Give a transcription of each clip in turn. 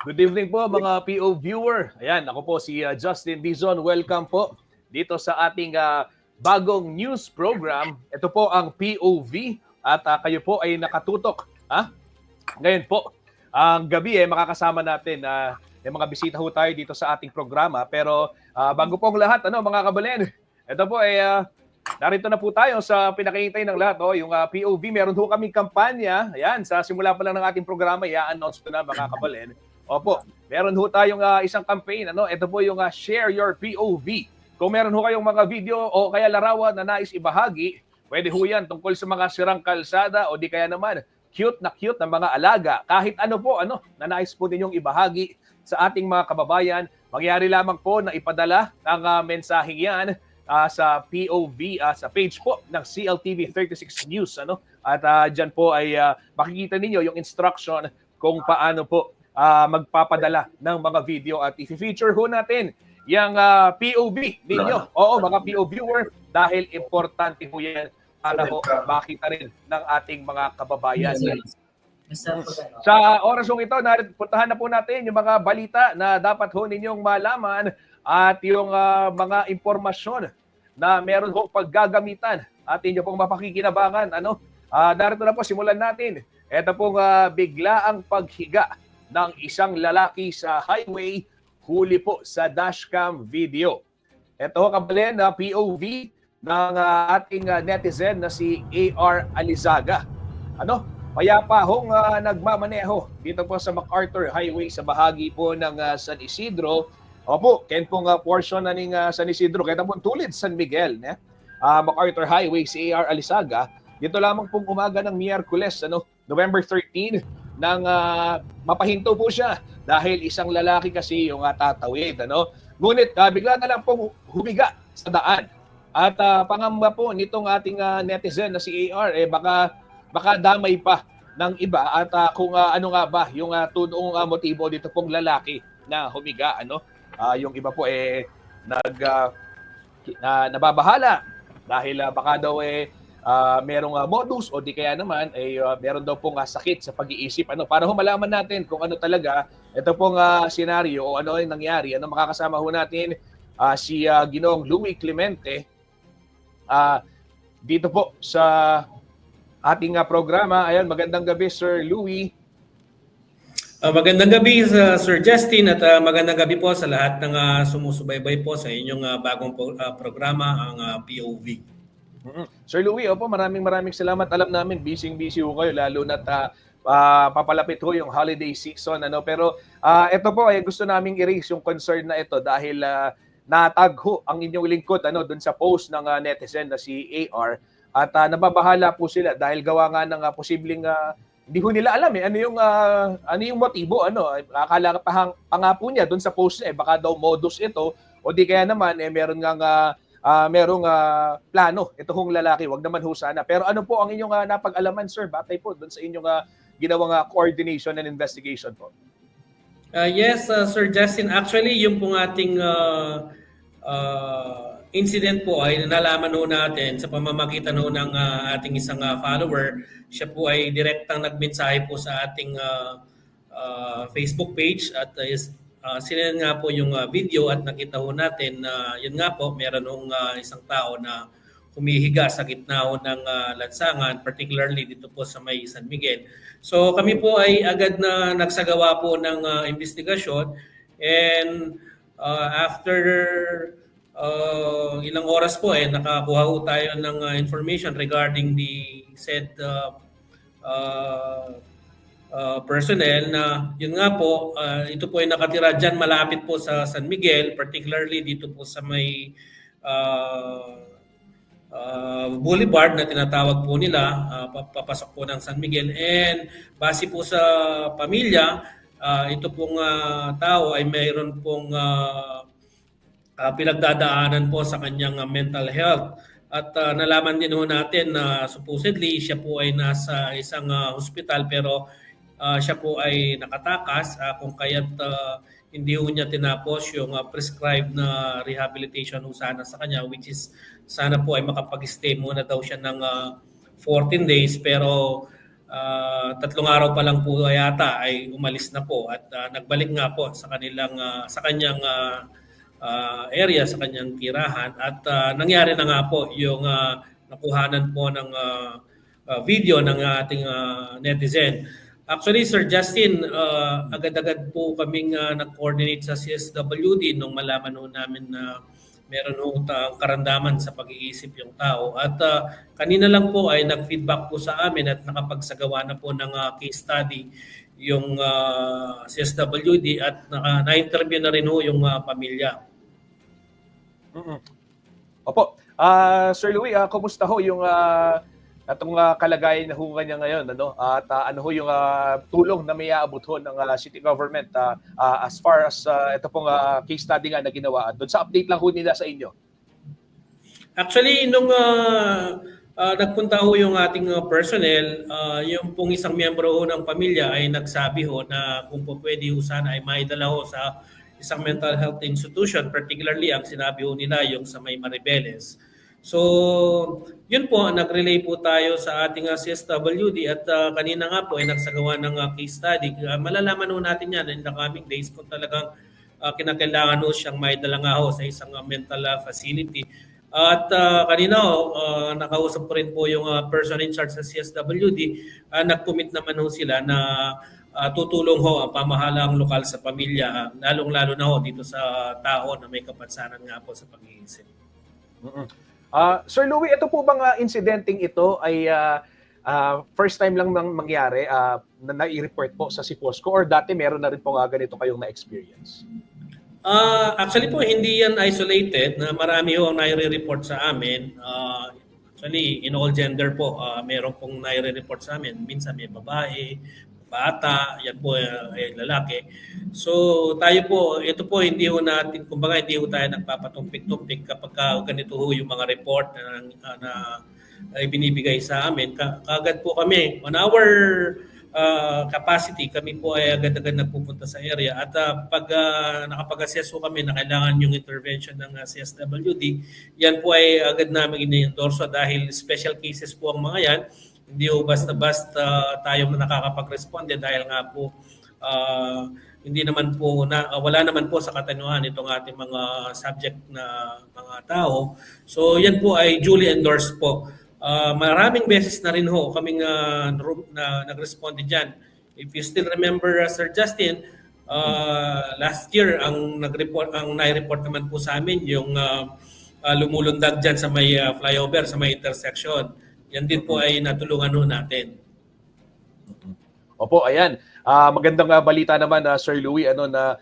Good evening po mga PO viewer. Ayan, ako po si Justin Dizon. Welcome po dito sa ating bagong news program. Ito po ang POV at kayo po ay nakatutok. Ngayon po, ang gabi makakasama natin may mga bisita ho tayo dito sa ating programa. Pero bago po ang lahat, mga kabalen, ito po ay narito na po tayo sa pinakahintay ng lahat. Yung POV, meron ho kaming kampanya. Ayan, sa simula pa lang ng ating programa, i-announce ko na mga kabalen. Opo, meron ho tayong isang campaign. Ito po yung Share Your POV. Kung meron ho kayong mga video o kaya larawan na nais ibahagi, pwede ho yan tungkol sa mga sirang kalsada o di kaya naman cute na mga alaga. Kahit ano po na nais po ninyong ibahagi sa ating mga kababayan, mangyari lamang po na ipadala ang mensaheng yan sa POV, sa page po ng CLTV 36 News. At dyan po ay makikita ninyo yung instruction kung paano po magpapadala ng mga video at i-feature ho natin yung POV ninyo. Oo, mga POV viewer, dahil importante ho yan para ho makita rin ng ating mga kababayan. Sa oras ito, puntahan na po natin yung mga balita na dapat ho ninyong malaman at yung mga impormasyon na meron ho paggagamitan at inyo pong mapakikinabangan. Narito na po, simulan natin. Ito pong biglaang paghiga ng isang lalaki sa highway, huli po sa dashcam video. Ito kabalen na POV ng ating netizen na si AR Alizaga. Payapa hong nagmamaneho dito po sa MacArthur Highway sa bahagi po ng San Isidro. Opo, ken pong portion na ng San Isidro, kaya pong tulid San Miguel. MacArthur Highway, si AR Alizaga. Dito lamang pong umaga ng Miyerkules, November 13, nang mapahinto po siya dahil isang lalaki kasi yung tatawid. Ngunit bigla na lang pong humiga sa daan. At pangamba po nitong ating netizen na si AR, baka damay pa ng iba at kung ano nga ba yung tunong motibo dito pong lalaki na humiga. Yung iba po nababahala dahil baka daw merong modus o di kaya naman meron daw pong sakit sa pag-iisip. Para malaman natin kung ano talaga ito pong senaryo o ano yung nangyari. Makakasama ho natin si Ginoong Louie Clemente dito po sa ating programa. Ayan, magandang gabi Sir Louie. Magandang gabi Sir Justin at magandang gabi po sa lahat ng sumusubaybay po sa inyong bagong programa, ang POV. Sir Louie, maraming salamat. Alam namin busy ho kayo lalo na papalapit ho yung holiday season. Pero ito po ay gusto naming i-raise yung concern na ito dahil natag ho ang inyong lingkod doon sa post ng netizen na si AR at nababahala po sila dahil gawa nga ng posibleng hindi ho nila alam ano yung motibo. Akala pa nga po niya doon sa post baka daw modus ito o di kaya naman meron nga merong plano ito hong lalaki, wag naman ho sana. Pero ano po ang inyong napag-alaman, sir, batay po doon sa inyong ginawang coordination and investigation po? Yes, Sir Justin, actually yung pong ating incident po ay nalaman ho natin sa pamamagitan ho ng ating isang follower. Siya po ay direktang nagmensahe po sa ating Facebook page at sinend nga po yung video at nakita ho natin na yun nga po, meron hong isang tao na humihiga sa gitna ho ng lansangan, particularly dito po sa may San Miguel. So kami po ay agad na nagsagawa po ng investigasyon and after ilang oras po nakakuha ho tayo ng information regarding the said uh, personnel na yun nga po, ito po ay nakatira dyan malapit po sa San Miguel, particularly dito po sa may uh, boulevard na tinatawag po nila, papasok po ng San Miguel. And base po sa pamilya, ito pong tao ay mayroon pong pinagdadaanan po sa kanyang mental health. At nalaman din ho natin na supposedly siya po ay nasa isang hospital pero siya po ay nakatakas kung kaya't hindi ho niya tinapos yung prescribed na rehabilitation ho sana sa kanya, which is sana po ay makapag-stay muna daw siya ng 14 days pero 3 araw pa lang po yata ay umalis na po at nagbalik nga po sa kanilang sa kanyang area, sa kanyang tirahan at nangyari na nga po yung nakuhanan po ng video ng ating netizen. Actually, Sir Justin, agad-agad po kaming nag-coordinate sa CSWD nung malaman ho namin na meron ho karandaman sa pag-iisip yung tao. At kanina lang po ay nag-feedback po sa amin at nakapagsagawa na po ng case study yung CSWD at na-interview na rin ho yung pamilya. Opo. Sir Louie, kumusta ho yung atong kalagayan na ho kanya ngayon, ano? At ano ho yung tulong na may aabot ho ng city government as far as ito pong case study nga na ginawa. Doon sa update lang ho nila sa inyo. Actually, nung nagpunta ho yung ating personnel, yung pong isang miyembro ho ng pamilya ay nagsabi ho na kung po pwede ho sana ay maidala ho sa isang mental health institution, particularly ang sinabi ho nila yung sa may Maribeles. So, yun po, nag-relay po tayo sa ating CSWD at kanina nga po ay nagsagawa ng case study. Malalaman ho natin yan in the coming days kung talagang kinakailangan ho siyang maidala nga ho sa isang mental facility. At kanina ho, nakausap ko rin po yung person in charge sa CSWD. Nag-commit naman ho sila na tutulong ho ang pamahalaang lokal sa pamilya, lalong-lalo na ho dito sa tao na may kapansanan nga po sa pag-iisip. Sir Louie, ito po bang incidenteng ito ay first time lang mangyari na nai-report po sa Sipolsco or dati meron na rin po ganito kayong na-experience? Actually po, hindi yan isolated. Na marami ho ang nai-report sa amin. Actually, in all gender po, meron pong nai-report sa amin. Minsan may babae, bata, yan po ay lalaki. So tayo po, ito po hindi ho natin, kumbaga hindi ho tayo nagpapatumpik-tumpik kapag ganito ho yung mga report na ibinibigay sa amin. Kagad po kami, on our capacity, kami po ay agad-agad nagpupunta sa area at pag nakapag-assess po kami na kailangan yung intervention ng CSWD, yan po ay agad namin ini-endorso dahil special cases po ang mga yan. Hindi po basta-basta tayo na nakakapag-responde dahil nga po hindi naman po wala naman po sa katanuhan itong ating mga subject na mga tao. So yan po ay duly endorsed po. Maraming beses na rin ho kaming na nag-responde dyan. If you still remember, Sir Justin, last year ang nai-report naman po sa amin yung lumulundag dyan sa may flyover, sa may intersection. Yan din po ay natulungan ho natin. Opo, ayan. Magandang balita naman, Sir Louie, na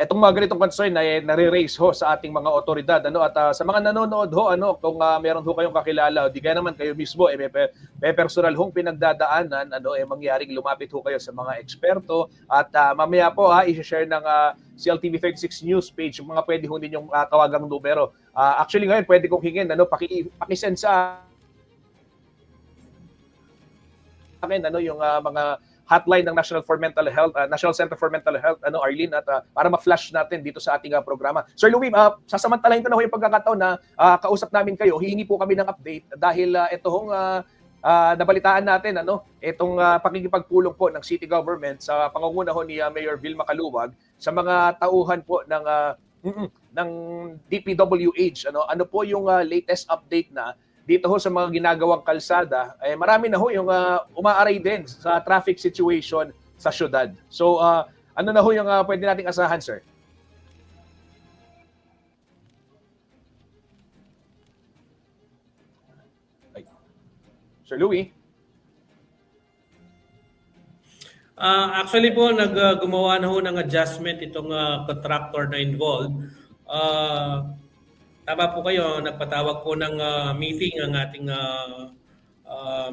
itong mga ganitong concern na nare-raise ho sa ating mga otoridad, at sa mga nanonood ho, kung meron ho kayong kakilala, di kaya naman kayo mismo may personal hong pinagdadaanan, mangyaring lumapit ho kayo sa mga eksperto at mamaya po i-share ng CLTV 36 news page yung mga pwede ho ninyong tawagang numero. Actually ngayon pwede kong hingin, pakisend sa akin yung mga hotline ng National Center for Mental Health, Arlene, at para ma-flash natin dito sa ating programa. Sir Louie, sasamantalahin ko na ho yung pagkakataon na kausap namin kayo. Hihingi po kami ng update dahil ito hong nabalitaan natin, itong pakikipagpulong po ng city government sa pangunguna ho ni Mayor Vilma Caluwag sa mga tauhan po ng DPWH. Ano po yung latest update na dito ho sa mga ginagawang kalsada, marami na ho yung umaaray din sa traffic situation sa syudad. So, ano na ho yung pwede nating asahan, sir? Sir Louie? Actually po, gumawa na ho ng adjustment itong contractor na involved. Tama po kayo, nagpatawag po ng meeting ang ating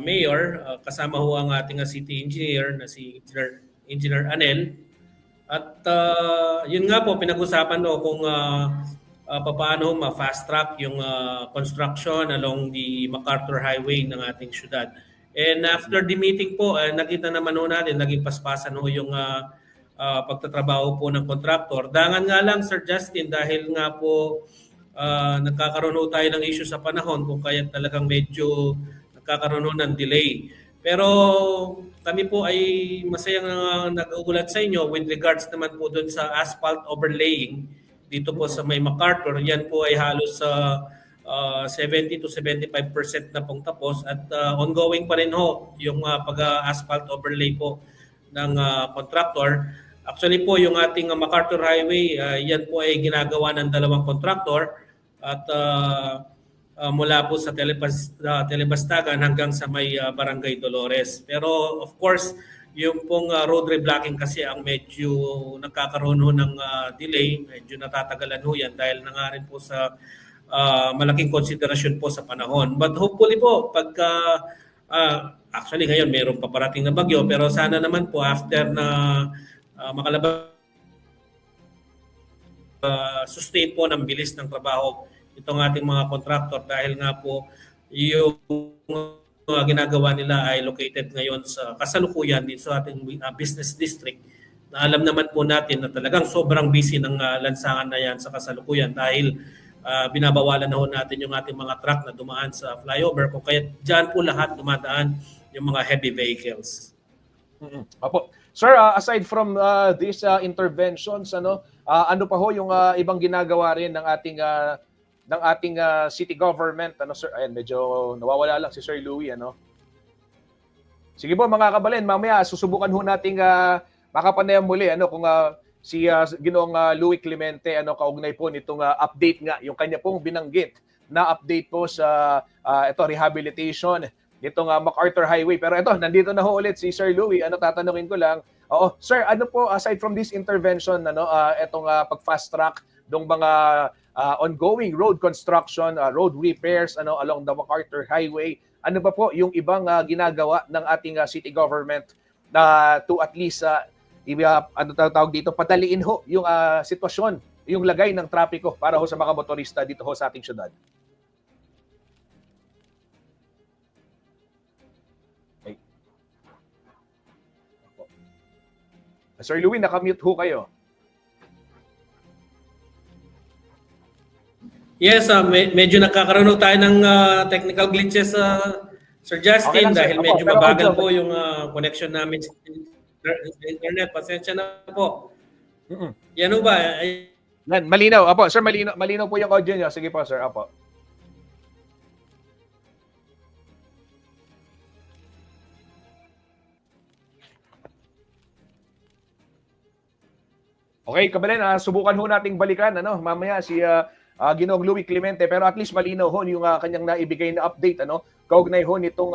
mayor, kasama ho ang ating city engineer na si Engineer Anel. At yun nga po, pinag-usapan ho kung paano ma-fast track yung construction along the MacArthur Highway ng ating syudad. And after the meeting po, nakita naman ho natin, naging paspasan ho yung pagtatrabaho po ng contractor. Dangan nga lang, Sir Justin, dahil nga po nagkakaroon ho tayo ng issue sa panahon kung kaya talagang medyo nagkakaroon ho ng delay. Pero kami po ay masayang nag-uulat sa inyo with regards naman po doon sa asphalt overlaying dito po sa may MacArthur. Yan po ay halos 70 to 75% na pong tapos at ongoing pa rin ho yung pag-asphalt overlay po ng contractor. Actually po yung ating MacArthur Highway, yan po ay ginagawa ng dalawang contractor at mula po sa Telebastagan hanggang sa may Barangay Dolores. Pero of course, yung pong road reblocking kasi ang medyo nagkakaroon ho ng delay, medyo natatagalan ho yan dahil na nga rin po sa malaking konsiderasyon po sa panahon. But hopefully po, pagka actually ngayon mayroong paparating na bagyo, pero sana naman po after na makalabas sustain po ng bilis ng trabaho itong ating mga contractor dahil nga po yung ginagawa nila ay located ngayon sa kasalukuyan dito sa ating business district na alam naman po natin na talagang sobrang busy ng lansangan na yan sa kasalukuyan dahil binabawalan na ho natin yung ating mga truck na dumaan sa flyover kung kaya dyan po lahat dumadaan yung mga heavy vehicles. Opo. Sir, aside from these interventions, ano pa ho yung ibang ginagawa rin ng ating city government, ano sir? Ayan, medyo nawawala lang si Sir Louie, ano. Sige po mga kabalin, mamaya susubukan ho nating makapanayam muli ano kung si Ginoong Louie Clemente ano kaugnay po nitong update nga yung kanya pong binanggit na update po sa ito rehabilitation nitong MacArthur Highway. Pero ito, nandito na ho ulit si Sir Louie. Ano tatanungin ko lang? Oo, sir, ano po aside from this intervention ano itong pag-fast track dong mga ongoing road construction, road repairs ano along the MacArthur Highway, ano ba po yung ibang ginagawa ng ating city government na to at least ano tawag dito, padaliin ho yung sitwasyon, yung lagay ng trapiko para ho sa mga motorista dito ho sa ating syudad? Okay. Sir Louie, nakamute ho kayo. Yes, medyo nagkakaroon tayo ng technical glitches, Sir Justin, Okay lang, sir. dahil Opo, medyo pero mabagal audio. po yung connection namin sa internet. Pasensya na po. Yan ho ba? Yan, malinaw. Apo, sir, malinaw po yung audio niyo. Sige po, sir. Apo. Okay, kabalin, subukan ho nating balikan ano mamaya si Ginoong Louie Clemente, pero at least malinaw ho yung kanyang naibigay na update ano kaugnay ho nitong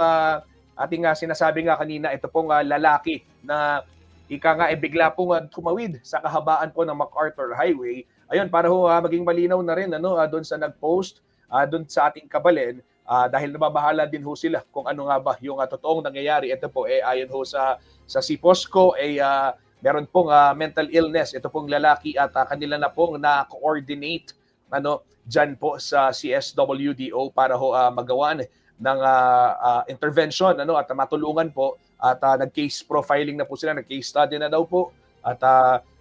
ating sinasabi nga kanina, ito pong lalaki na ika nga bigla pong tumawid sa kahabaan po ng MacArthur Highway. Ayun, para ho maging malinaw na rin ano doon sa nag-post doon sa ating kabalin, dahil nababahala din ho sila kung ano nga ba yung totoong nangyayari. Ito po ayon ho sa Siposco meron pong mental illness. Ito pong lalaki at kanila na pong na-coordinate ano diyan po sa CSWDO para ho magawan ng intervention ano at matulungan po at nag-case profiling na po sila, nag-case study na daw po at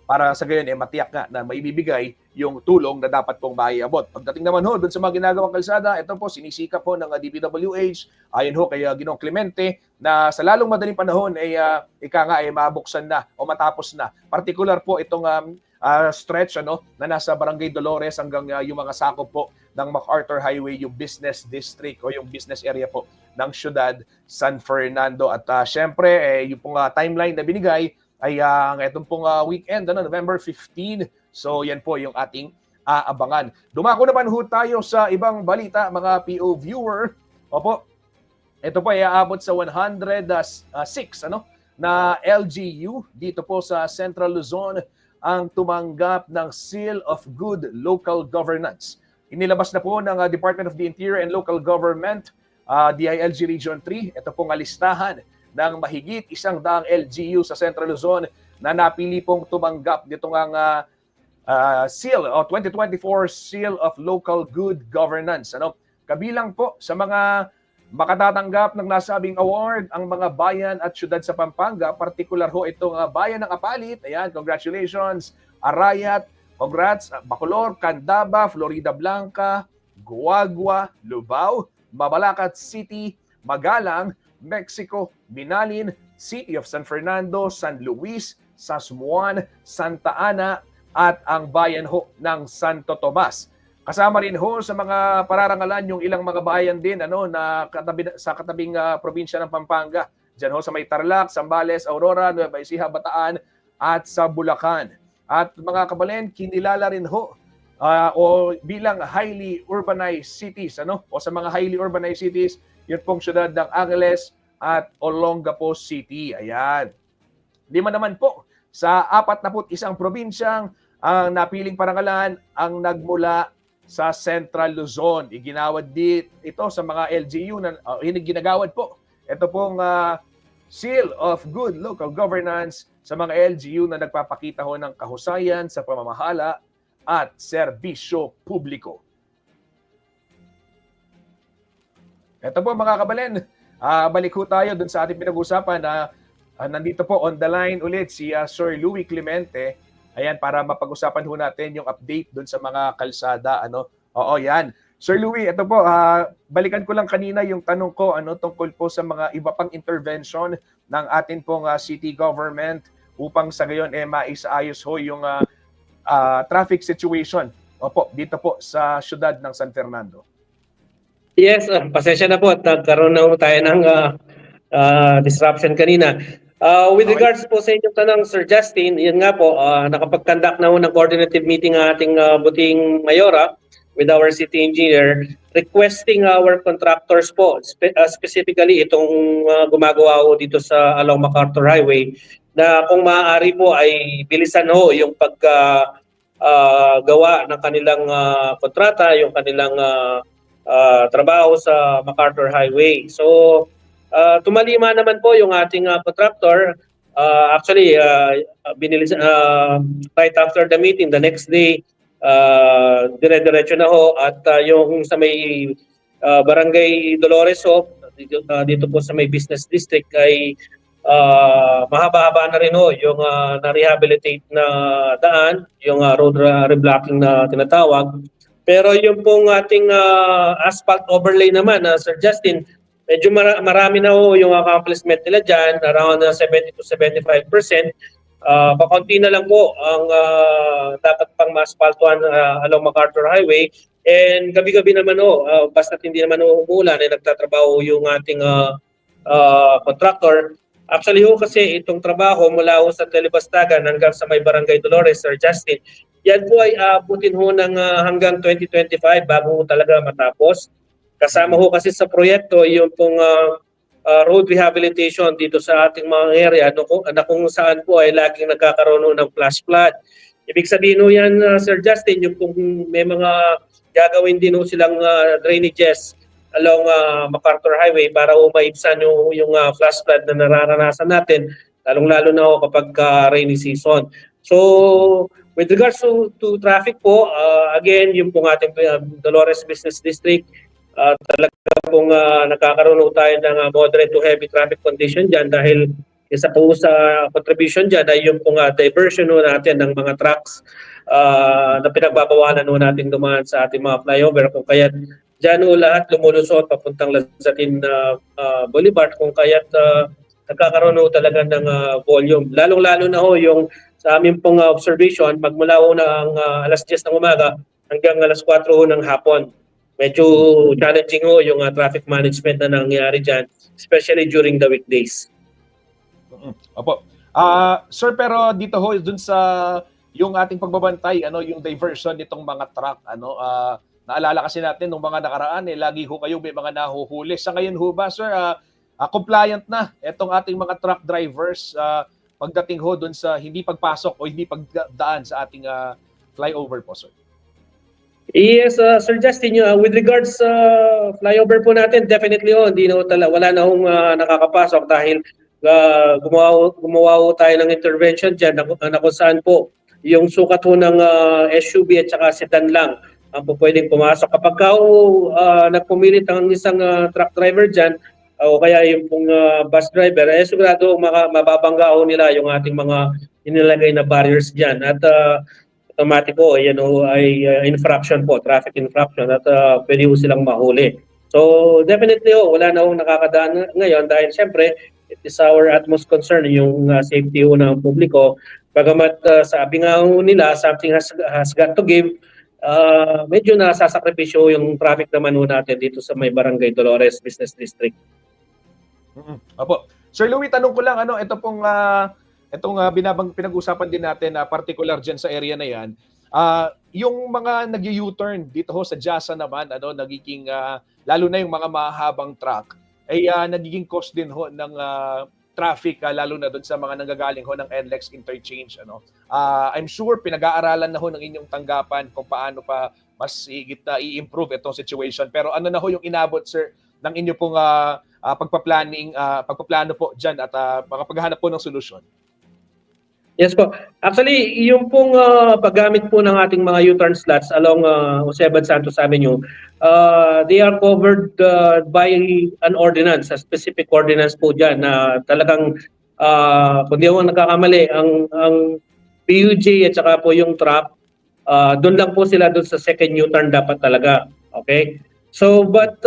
para sa gayon matiyak nga na maibibigay yung tulong na dapat pong maiabot. Pagdating naman ho doon sa mga ginagawang kalsada, ito po sinisikap po ng DPWH ayon ho kay Ginoong Clemente na sa lalong madaling panahon ika nga mabuksan na o matapos na. Particular po itong stretch ano na nasa Barangay Dolores hanggang yung mga sakop po ng MacArthur Highway, yung business district o yung business area po ng Ciudad San Fernando. At syempre yung pong timeline na binigay ay itong pong weekend ano November 15. So yan po yung ating aabangan. Dumako naman ho tayo sa ibang balita mga PO viewer. Opo. Ito po ay aabot sa 106 na LGU dito po sa Central Luzon ang tumanggap ng Seal of Good Local Governance. Inilabas na po ng Department of the Interior and Local Government, DILG Region 3, ito pong listahan ng mahigit 100 LGU sa Central Luzon na napili pong tumanggap nitong ang seal o 2024 Seal of Local Good Governance. Kabilang po sa mga makatatanggap ng nasabing award ang mga bayan at syudad sa Pampanga, partikular ho itong bayan ng Apalit. Ayan, congratulations. Arayat, congrats. Bacolor, Candaba, Florida Blanca, Guagua, Lubao, Mabalacat City, Magalang, Mexico, Binalin, City of San Fernando, San Luis, Sasmuan, Santa Ana, at ang bayan ho ng Santo Tomas. Kasama rin ho sa mga pararangalan yung ilang mga bayan din na sa katabing probinsya ng Pampanga. Diyan ho sa may Tarlac, Zambales, Aurora, Nueva Ecija, Bataan at sa Bulacan. At mga kabalen, kinilala rin ho o bilang highly urbanized cities o sa mga highly urbanized cities, yun pong syudad ng Angeles at Olongapo City. Ayan. Lima naman po sa 41 probinsyang ang napiling parangalan ang nagmula sa Central Luzon. Iginawad ito sa mga LGU na ginagawad po. Ito pong Seal of Good Local Governance sa mga LGU na nagpapakita ho ng kahusayan sa pamamahala at serbisyo publiko. Ito po mga kabalen, balik ho tayo dun sa ating pinag-usapan na nandito po on the line ulit si Sir Louie Clemente. Ayan, para mapag-usapan ho natin yung update dun sa mga kalsada. Oo, yan. Sir Louie, ito po, balikan ko lang kanina yung tanong ko tungkol po sa mga iba pang intervention ng atin pong city government upang sa gayon maisaayos ho yung traffic situation dito po sa syudad ng San Fernando. Yes, pasensya na po at nagkaroon na po tayo ng disruption kanina. With regards po sa inyong tanong, Sir Justin, yun nga po, nakapag-conduct na po ng coordinative meeting ang ating buting mayora with our city engineer, requesting our contractors po, specifically itong gumagawa po dito sa along MacArthur Highway, na kung maaari po ay bilisan ho yung gawa ng kanilang kontrata, yung kanilang trabaho sa MacArthur Highway. So, tumalima naman po yung ating contractor. Actually, right after the meeting, the next day, dire-diretso na ho. At yung sa may Barangay Dolores ho, dito po sa may business district ay mahaba-haba na rin ho yung na-rehabilitate na daan, yung road reblocking na tinatawag. Pero yung pong ating asphalt overlay naman, Sir Justin, medyo marami na ho yung accomplishment nila dyan, around 70 to 75%. Pakunti na lang po ang dapat pang ma-asphaltuhan along MacArthur Highway. And gabi-gabi naman ho, basta't hindi naman ho umulan, nagtatrabaho yung ating contractor. Actually ho kasi itong trabaho mula ho sa Telebastagan hanggang sa may Barangay Dolores, Sir Justin, yan po ay abutin ho ng hanggang 2025 bago talaga matapos. Kasama ho kasi sa proyekto yung pong road rehabilitation dito sa ating mga area na kung saan po ay laging nagkakaroon ng flash flood. Ibig sabihin ho yan, Sir Justin, yung kung may mga gagawin din ho silang drainages along MacArthur Highway para ho maibsan yung flash flood na nararanasan natin, lalong-lalo na ho kapag rainy season. So, with regards to traffic po, again, yung pong ating Dolores Business District, talaga pong nakakaroon tayo ng moderate to heavy traffic condition dyan dahil isa po sa contribution dyan ay yung pong diversion natin ng mga trucks na pinagbabawalan natin dumaan sa ating mga flyover. Kung kaya dyan lahat lumulusot papuntang Lazatin Boulevard, kung kaya nagkakaroon talaga ng volume. Lalong-lalo na ho yung sa aming pong observation, magmula ho ng alas 10 ng umaga hanggang alas 4 ho ng hapon. Medyo challenging ho yung traffic management na nangyayari dyan, especially during the weekdays. Opo. Sir, pero dito ho, dun sa yung ating pagbabantay, yung diversion nitong mga truck, Naalala kasi natin nung mga nakaraan, lagi ho kayo may mga nahuhuli. Sa ngayon ho ba, sir, compliant na itong ating mga truck drivers pagdating ho doon sa hindi pagpasok o hindi pagdaan sa ating flyover po, sir? Yes, Sir Justin, with regards sa flyover po natin, definitely hindi na wala na hong nakakapasok dahil gumawa ho tayo ng intervention dyan na kung saan po yung sukat ho ng SUV at saka sedan lang ang po pwedeng pumasok. Kapag nagpumilit ang isang truck driver dyan o kaya yung pong bus driver, sigurado mababangga ho nila yung ating mga inilagay na barriers dyan. At automatiko, yan ay infraction po, traffic infraction at pwede ho silang mahuli. So definitely wala na hong nakakadaan ngayon dahil siyempre it is our utmost concern yung safety ho ng publiko. Bagamat sabi nga ho nila, something has got to give, medyo nasasakripisyo yung traffic naman ho natin dito sa may Barangay Dolores Business District. Apo. Sir Louie, tanong ko lang, ito pong pinag-usapan din natin na particular dyan sa area na yan, yung mga nag-U-turn dito ho sa Jasa naman, nagiging, lalo na yung mga mahabang truck, ay nagiging cause din ho ng traffic, lalo na doon sa mga nanggagaling ho ng NLEX interchange. I'm sure pinag-aaralan na ho ng inyong tanggapan kung paano pa mas higit na i-improve itong situation. Pero ano na ho yung inabot, sir, ng inyo pong pagpaplano po dyan at paghahanap po ng solusyon? Yes po. Actually, yung pong paggamit po ng ating mga U-turn slots along Jose Abad Santos Avenue, they are covered by an ordinance, a specific ordinance po dyan na talagang, kung di ako nagkakamali, ang PUJ at saka po yung truck, doon lang po sila doon sa second U-turn dapat talaga. Okay? So, but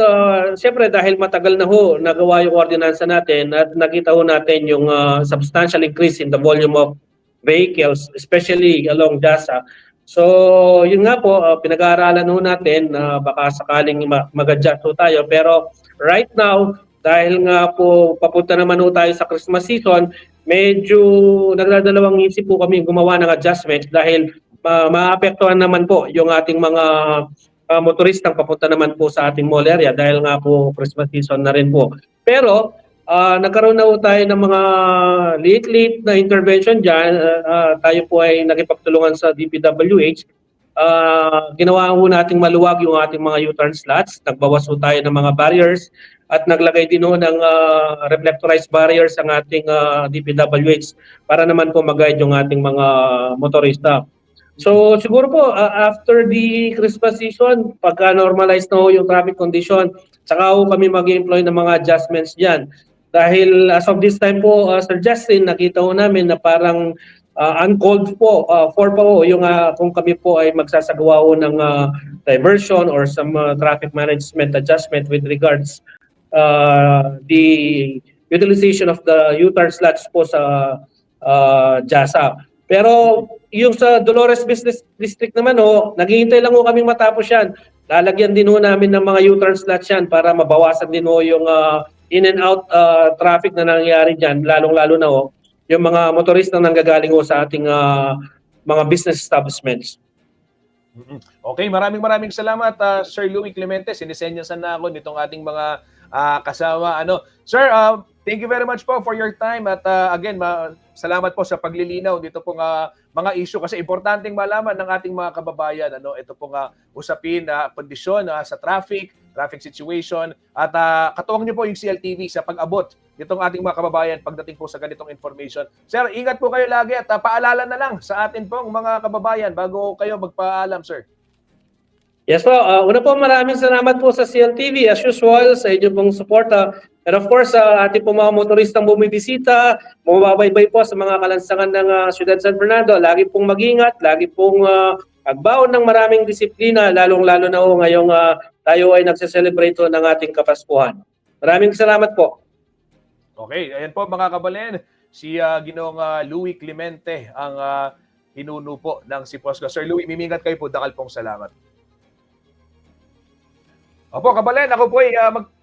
siyempre dahil matagal na ho nagawa yung ordinansa natin at nakita ho natin yung substantial increase in the volume of vehicles, especially along Jasa. So, yun nga po, pinag-aaralan ho natin na baka sakaling mag-adjust ho tayo. Pero right now, dahil nga po papunta naman ho tayo sa Christmas season, medyo nagdadalawang isip po kami gumawa ng adjustment dahil maapektuhan naman po yung ating mga motoristang papunta naman po sa ating mall area dahil nga po Christmas season na rin po. Pero nagkaroon na po tayo ng mga late na intervention dyan. Tayo po ay nakipagtulungan sa DPWH. Ginawa po nating maluwag yung ating mga U-turn slots. Nagbawas po tayo ng mga barriers at naglagay din po ng reflectorized barriers ang ating DPWH para naman po mag-guide yung ating mga motorista. So siguro po after the Christmas season, pagka normalize na ho yung traffic condition, saka ho kami mag-employ ng mga adjustments dyan. Dahil as of this time po, Sir Justin, nakita ho namin na parang uncalled po, for pa ho yung kung kami po ay magsasagawa ho ng diversion or some traffic management adjustment with regards the utilization of the U-turn slots po sa Jasa. Pero yung sa Dolores Business District naman naghihintay lang ho kaming matapos yan. Lalagyan din ho namin ng mga U-turn slots yan para mabawasan din ho yung in and out traffic na nangyayari dyan, lalong-lalo na yung mga motorista na nanggagaling sa ating mga business establishments. Okay, maraming salamat Sir Louie Clemente. Sinisenyasan na ako nitong ating mga kasama. Sir, thank you very much po for your time at again, salamat po sa paglilinaw dito pong mga issue kasi importanteng malaman ng ating mga kababayan ito pong usapin na kondisyon sa traffic situation at katuwang niyo po yung CLTV sa pag-abot nitong ating mga kababayan pagdating po sa ganitong information. Sir, ingat po kayo lagi at paalala na lang sa atin pong mga kababayan bago kayo magpaalam, sir. Yes po, una po maraming salamat po sa CLTV as usual sa inyong pong suporta. And of course, ating po mga motoristang bumibisita, bumabaybay po sa mga kalansangan ng Ciudad San Fernando. Lagi pong mag-ingat, lagi pong magbaon ng maraming disiplina, lalong-lalo na ngayong tayo ay nagse-celebrate ng ating Kapaskuhan. Maraming salamat po. Okay, ayan po mga kabalen, si Ginoong Louie Clemente ang pinuno po ng Siposga. Sir Louie, mimingat kayo po, dakal pong salamat. Opo, kabalen, ako po ay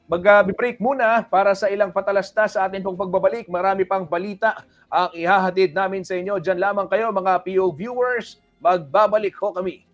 mag-break muna para sa ilang patalasta sa atin pong pagbabalik. Marami pang balita ang ihahatid namin sa inyo. Diyan lamang kayo mga PO viewers, magbabalik ho kami.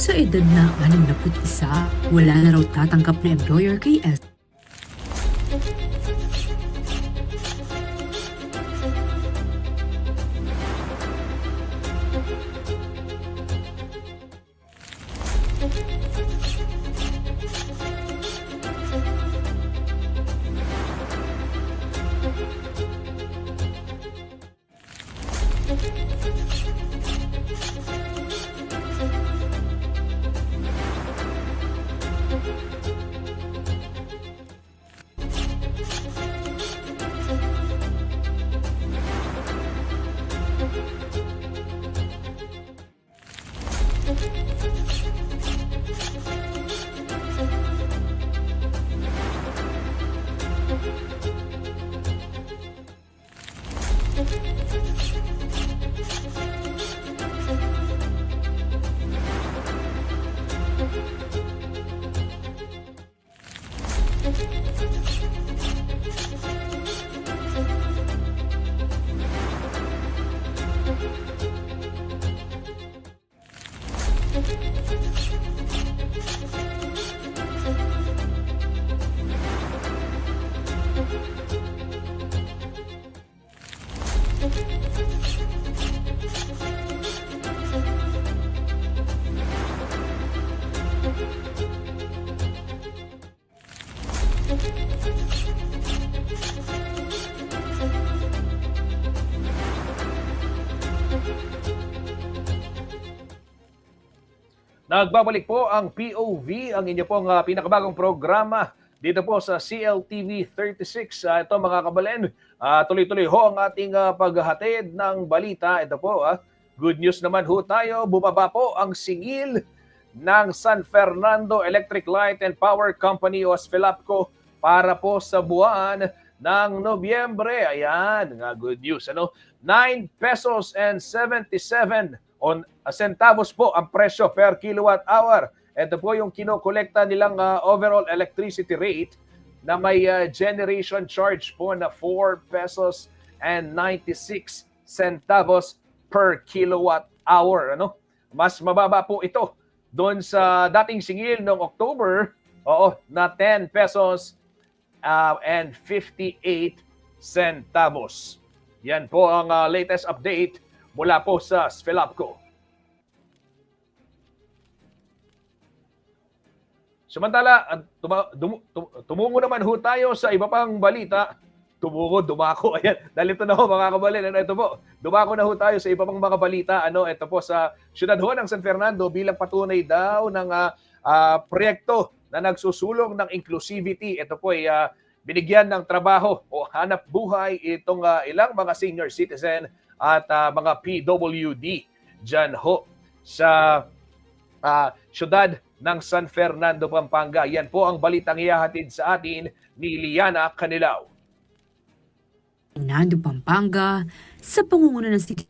Sa edad na 61, wala na raw tatanggap na employer kay S. Nagbabalik po ang POV, ang inyo pong pinakabagong programa dito po sa CLTV 36. Ito mga kabalen, tuloy-tuloy ho ang ating paghahatid ng balita. Ito po, good news naman ho tayo. Bumaba po ang singil ng San Fernando Electric Light and Power Company o SFELAPCO para po sa buwan ng Nobyembre. Ayan, good news. 9 pesos and 77 centavos po ang presyo per kilowatt hour. Ito po yung kinokolekta nilang overall electricity rate na may generation charge po na 4 pesos and 96 centavos per kilowatt hour. Mas mababa po ito doon sa dating singil noong October, na 10 pesos and 58 centavos. Yan po ang latest update mula po sa SFELAPCO. Samantala, tumungo naman ho tayo sa iba pang balita. Tumungo, dumako. Ayan, dahil ito na ho mga kabalin. Ito po, dumako na ho tayo sa iba pang mga balita. Ito po sa siyudad ho ng San Fernando bilang patunay daw ng proyekto na nagsusulong ng inclusivity. Ito po ay binigyan ng trabaho o hanap buhay itong ilang mga senior citizen at mga PWD dyan ho sa siyudad ng San Fernando, Pampanga. Yan po ang balitang ihahatid sa atin ni Liana Canilao. Fernando, Pampanga sa pangunguna ng City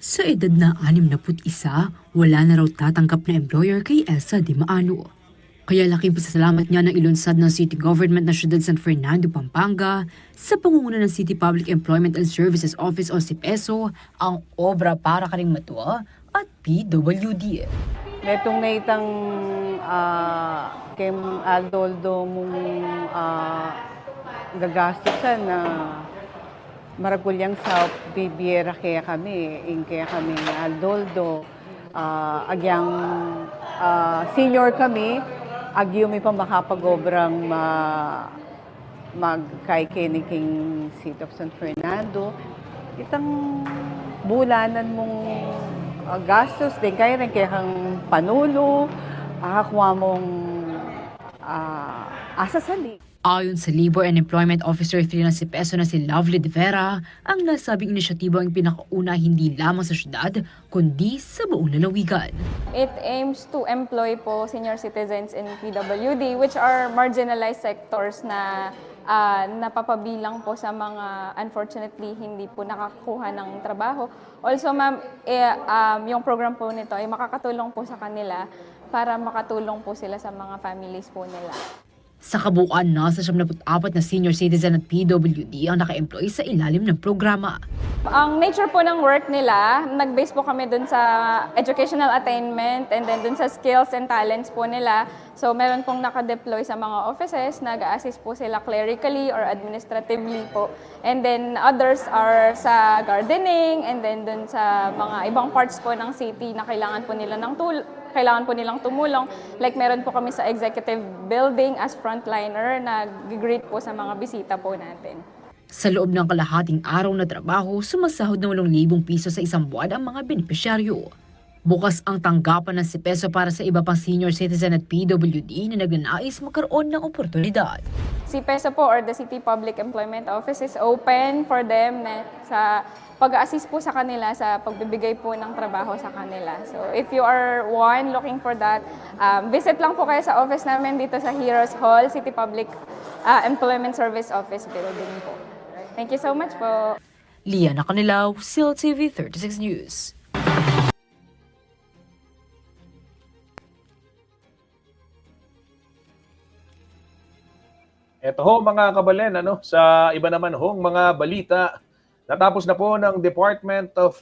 Sa edad na 61, wala na raw tatanggap na employer kay Elsa Di Maano. Kaya laking pasasalamat niya ng ilunsad ng City Government ng Siyudad San Fernando, Pampanga sa pangunguna ng City Public Employment and Services Office o CPESO ang obra para karing matua at PWD. Netong naitang kem adoldo mong gagastusan na maragulyang sa bibiera kaya kami, kaya kami adoldo, agyang senior kami, agyo may pa makapagobrang magkaikiniking City of San Fernando. Itang bulanan mong gastos din kaya rin kaya kang panulo, akakuha mong asasali. Ayon sa Labor and Employment Officer 3 ng CPESO na si Lovely De Vera, ang nasabing inisyatiba ang pinakauna hindi lamang sa syudad, kundi sa buong lalawigan. It aims to employ po senior citizens in PWD, which are marginalized sectors na napapabilang po sa mga unfortunately hindi po nakakuha ng trabaho. Also ma'am, yung program po nito ay makakatulong po sa kanila para makatulong po sila sa mga families po nila. Sa kabuuan, nasa 74 na senior citizen at PWD ang naka-employ sa ilalim ng programa. Ang nature po ng work nila, nag-base po kami dun sa educational attainment and then dun sa skills and talents po nila. So meron pong naka-deploy sa mga offices, nag-assist po sila clerically or administratively po. And then others are sa gardening and then dun sa mga ibang parts po ng city na kailangan po nilang tumulong. Like meron po kami sa executive building as frontliner na greet po sa mga bisita po natin. Sa loob ng kalahating araw na trabaho, sumasahod ng 8,000 piso sa isang buwan ang mga benepisyaryo. Bukas ang tanggapan ng CPESO para sa iba pang senior citizen at PWD na nagnanais magkaroon ng oportunidad. CPESO po or the City Public Employment Office is open for them na sa pag-assist po sa kanila sa pagbibigay po ng trabaho sa kanila. So if you are looking for that, visit lang po kayo sa office namin dito sa Heroes Hall, City Public Employment Service Office Building po. Thank you so much po. Liana Canilaw, CILTV 36 News. Ito ho mga kabalen, sa iba naman hong mga balita, natapos na po ng Department of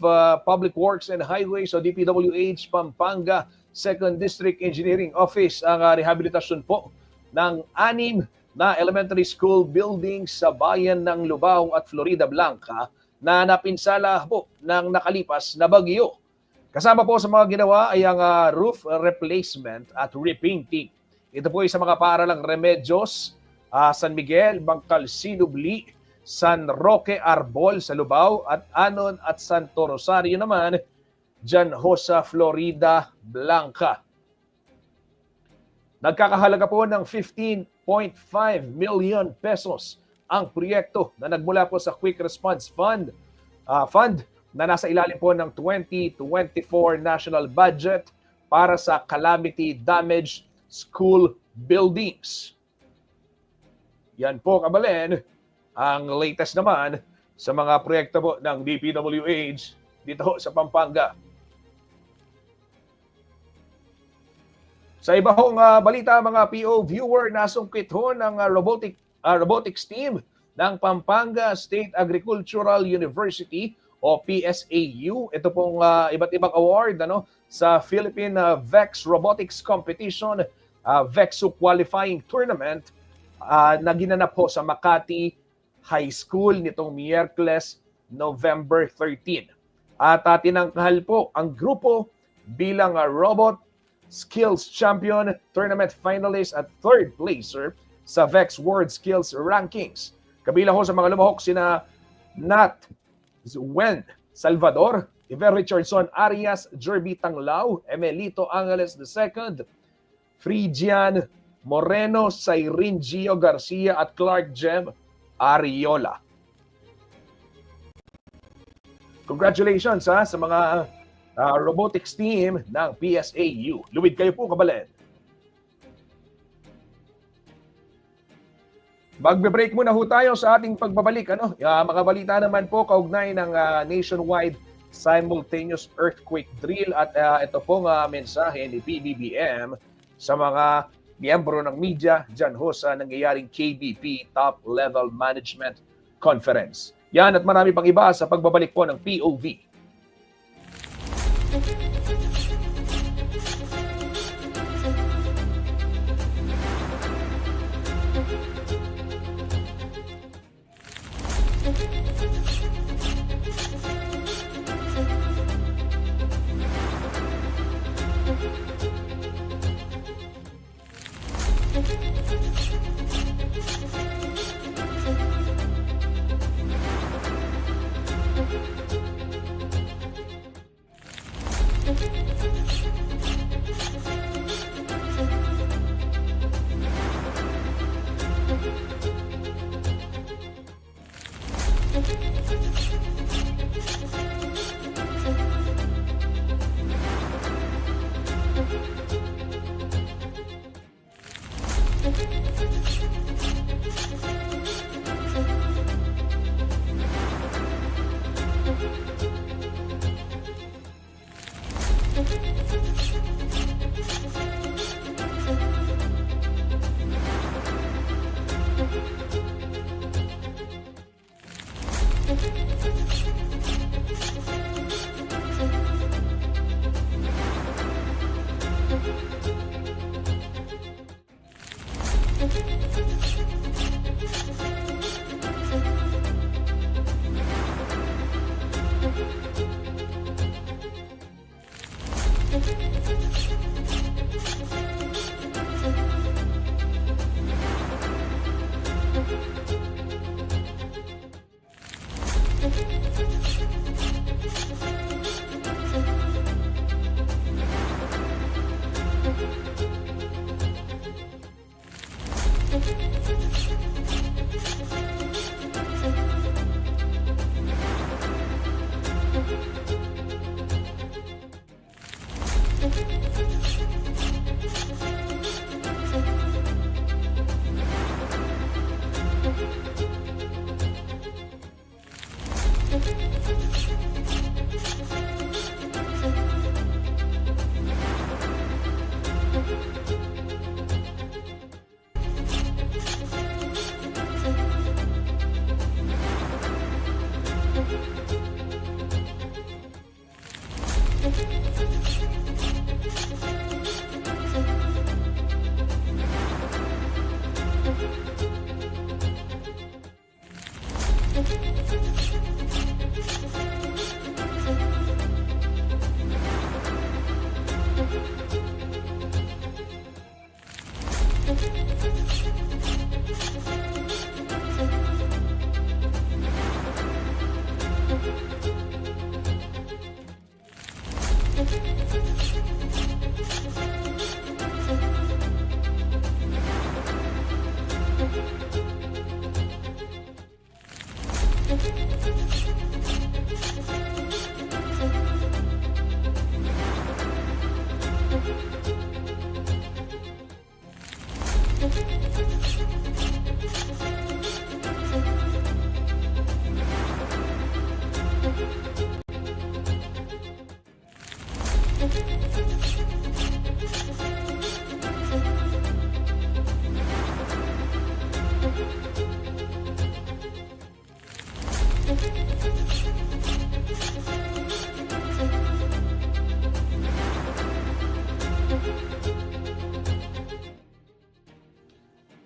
Public Works and Highways o DPWH Pampanga 2nd District Engineering Office ang rehabilitasyon po ng 6 na elementary school buildings sa bayan ng Lubao at Florida Blanca na napinsala po ng nakalipas na bagyo. Kasama po sa mga ginawa ay ang roof replacement at repainting. Ito po ay sa mga paaralang Remedios, San Miguel, Bangkal Sinubli, San Roque Arbol sa Lubao at Anon at Santo Rosario naman dyan ho sa Florida Blanca. Nagkakahalaga po ng 15.5 million pesos ang proyekto na nagmula po sa Quick Response Fund na nasa ilalim po ng 2024 national budget para sa calamity damaged school buildings. Yan po kabalen ang latest naman sa mga proyekto po ng DPWH dito sa Pampanga. Sa iba hong balita mga PO viewer, nasungkit ho ng robotics team ng Pampanga State Agricultural University o PSAU. Ito pong iba't ibang award sa Philippine VEX Robotics Competition, VEXU Qualifying Tournament na ginanap po sa Makati High School nitong Miyerkules, November 13. At tinanghal po ang grupo bilang Robot Skills Champion, Tournament Finalist at third placer sa VEX World Skills Rankings. Kabila ho sa mga lumahok sina Nat Wen Salvador, Iver Richardson Arias, Jerby Tanglao, Emelito Angeles II, Frigian Moreno, Cyrene Gio Garcia at Clark Jem Ariola. Congratulations sa mga robotics team ng PSAU. Luwid kayo po, Kabalen. Magbe-break muna ho tayo sa ating pagbabalik. Mga balita naman po kaugnay ng nationwide simultaneous earthquake drill at ito pong mensahe ni PBBM sa mga miyembro ng media dyan ho sa nangyayaring KBP Top Level Management Conference. Yan at marami pang iba sa pagbabalik po ng POV.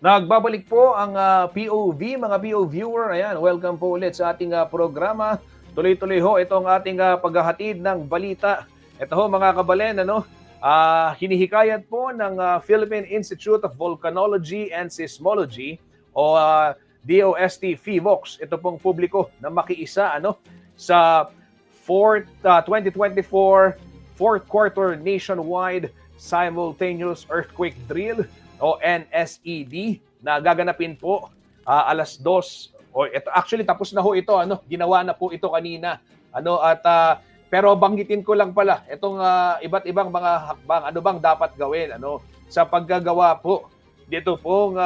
Nagbabalik po ang POV, mga POV viewer. Ayan, welcome po ulit sa ating programa. Tuloy-tuloy ho itong ating paghahatid ng balita. Ito ho mga kabalen, hinihikayat po ng Philippine Institute of Volcanology and Seismology o DOST PHIVOLCS. Ito pong publiko na makiisa sa 2024 fourth quarter nationwide simultaneous earthquake drill o NSED na gaganapin po alas 2. Actually tapos na ho ito, ginawa na po ito kanina Pero banggitin ko lang pala itong iba't ibang mga hakbang. Ano bang dapat gawin sa paggagawa po dito pong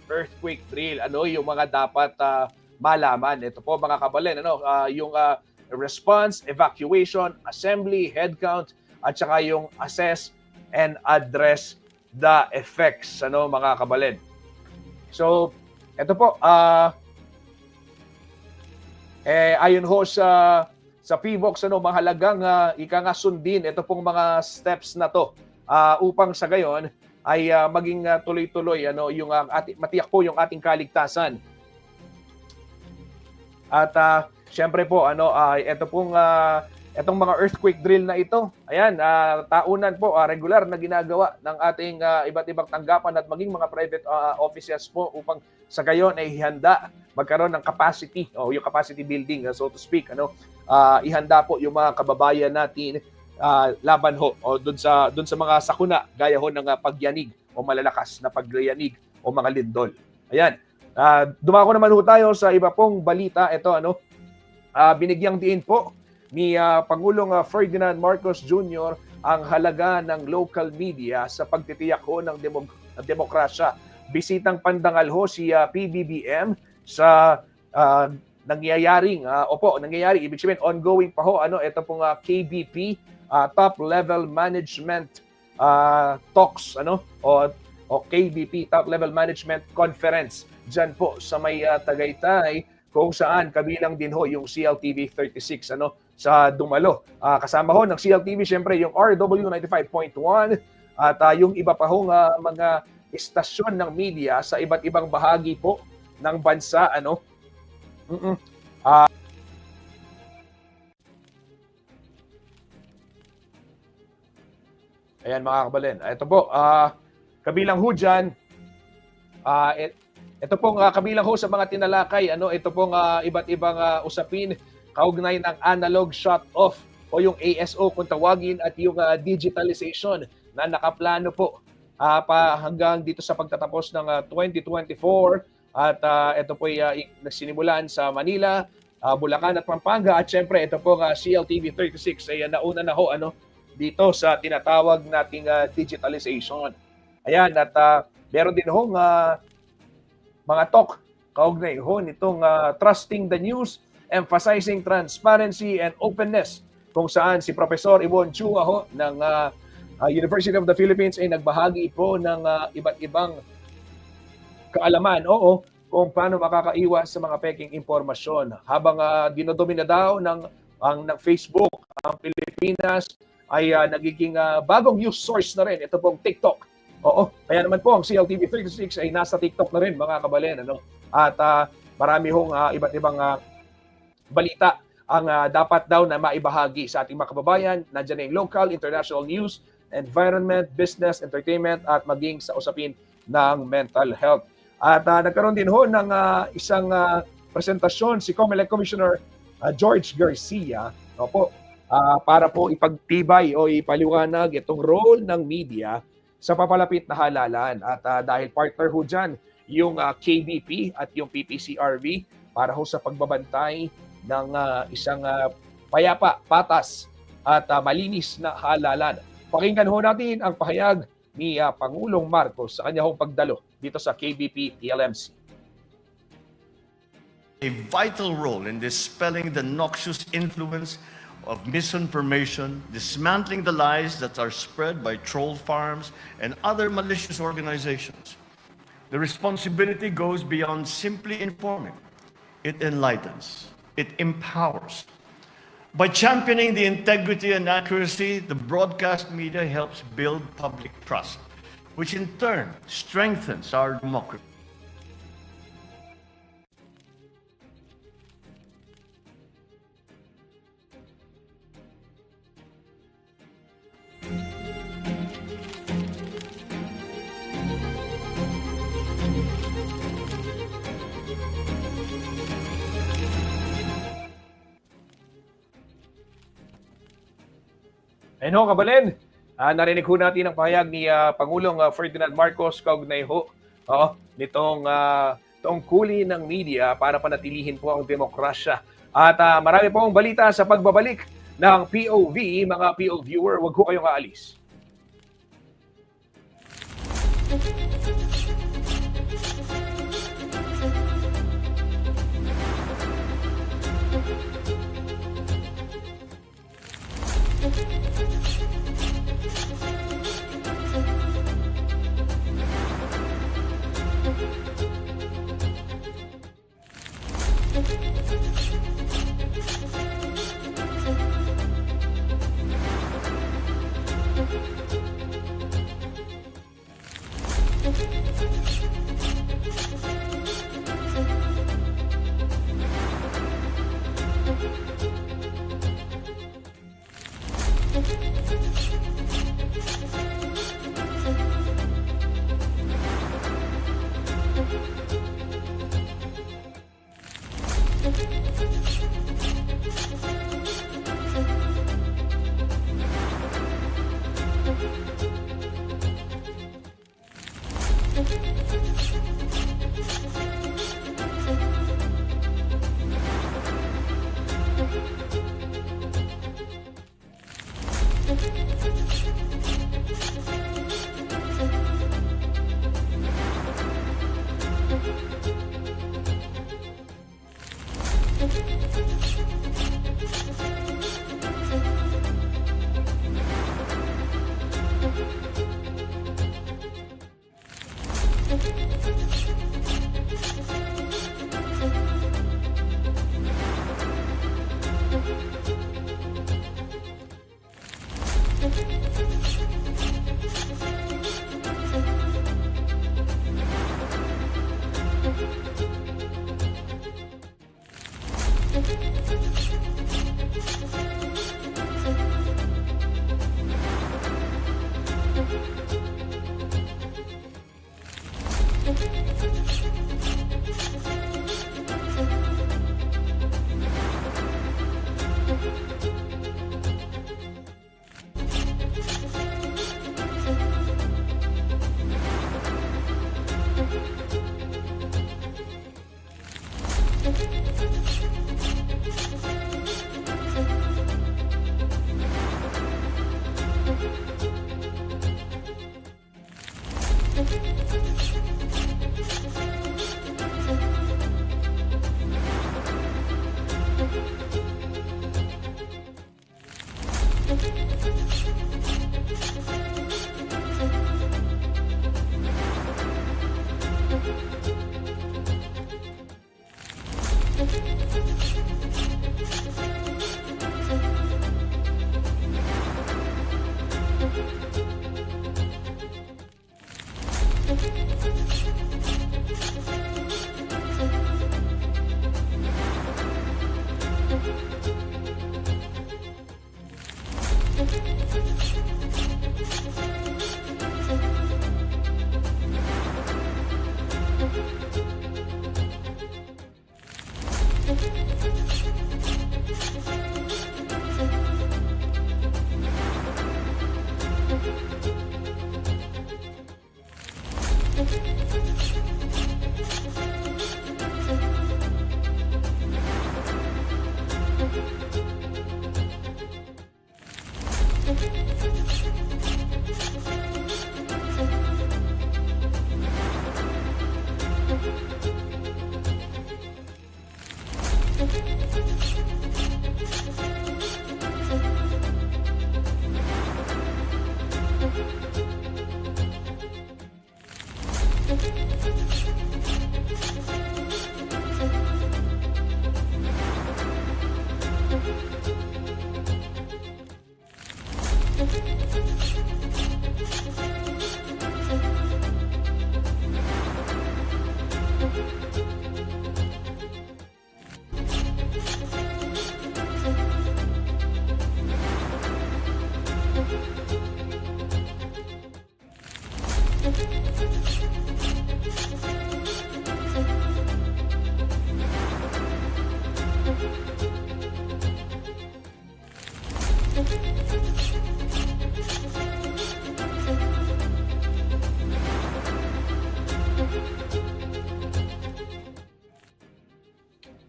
earthquake drill? Ano yung mga dapat malaman? Ito po mga kabalen, yung response, evacuation, assembly, head count, at saka yung assess and address the effects, mga kabalen. So, ito po, ayon ho sa PVOX, mahalagang ika nga sundin ito pong mga steps na to upang sa gayon ay maging tuloy-tuloy yung matiyak po yung ating kaligtasan. At syempre po ito pong itong mga earthquake drill na ito, ayan, taunan po regular na ginagawa ng ating iba't ibang tanggapan at maging mga private offices po upang sa gayon ay ihanda magkaroon ng capacity o yung capacity building, so to speak, ihanda po yung mga kababayan natin laban ho o doon sa mga sakuna gaya ho ng pagyanig o malalakas na pagyanig o mga lindol. Ayan. Dumako naman ho tayo sa iba pong balita. Ito binigyang diin po ni Pangulong Ferdinand Marcos Jr. ang halaga ng local media sa pagtitiyak ho ng demokrasya. Bisitang pandangal ho si PBBM sa nangyayari, ibig sabihin ongoing pa ho ito pong KBP top level management talks o KBP top level management conference diyan po sa may Tagaytay, kung saan kabilang din ho yung CLTV 36 sa Dumalo. Kasama ho ng CLTV syempre yung RW 95.1 at yung iba pa hong mga istasyon ng media sa iba't ibang bahagi po ng bansa. Ayan mga kabalen. Ito po, kabilang ho dyan, ito pong kabilang ho sa mga tinalakay, ito pong iba't ibang usapin kaugnay ng analog shut-off o yung ASO kung tawagin at yung digitalization na nakaplano po hanggang dito sa pagtatapos ng 2024 at ito po ay nagsinimulan sa Manila, Bulacan at Pampanga at syempre ito po CLTV 36 ay nauna na ho dito sa tinatawag nating digitalization. Ayan, at meron din ho mga talk kaugnay ho nitong Trusting the News, Emphasizing Transparency and Openness, kung saan si Professor Yvonne Chua ho ng University of the Philippines ay nagbahagi po ng iba't ibang kaalaman kung paano makakaiwas sa mga peking impormasyon. Habang dinodomina daw ng Facebook ang Pilipinas ay nagiging bagong news source na rin. Ito pong TikTok. Kaya naman po ang CLTV 36 ay nasa TikTok na rin mga kabalen. At marami hong iba't ibang balita ang dapat daw na maibahagi sa ating mga kababayan. Nandiyan na yung local, international news, environment, business, entertainment at maging sa usapin ng mental health. At nagkaroon din ho ng isang presentasyon si COMELEC Commissioner George Garcia para po ipagtibay o ipaliwanag itong role ng media sa papalapit na halalan. At dahil partner ho dyan yung KBP at yung PPCRV para ho sa pagbabantay ng isang payapa, patas at malinis na halalan. Pakinggan ho natin ang pahayag ni Pangulong Marcos sa kanya hong pagdalo dito sa KBP PLMC. A vital role in dispelling the noxious influence of misinformation, dismantling the lies that are spread by troll farms and other malicious organizations. The responsibility goes beyond simply informing. It enlightens. It empowers. By championing the integrity and accuracy, the broadcast media helps build public trust, which in turn strengthens our democracy. Ayun ho, kabalen. Narinig ho natin ang pahayag ni Pangulong Ferdinand Marcos kaugnay ho nitong tungkulin ng media para panatilihin po ang demokrasya. At marami pong balita sa pagbabalik ng POV. Mga POV viewer, wag ho kayong aalis.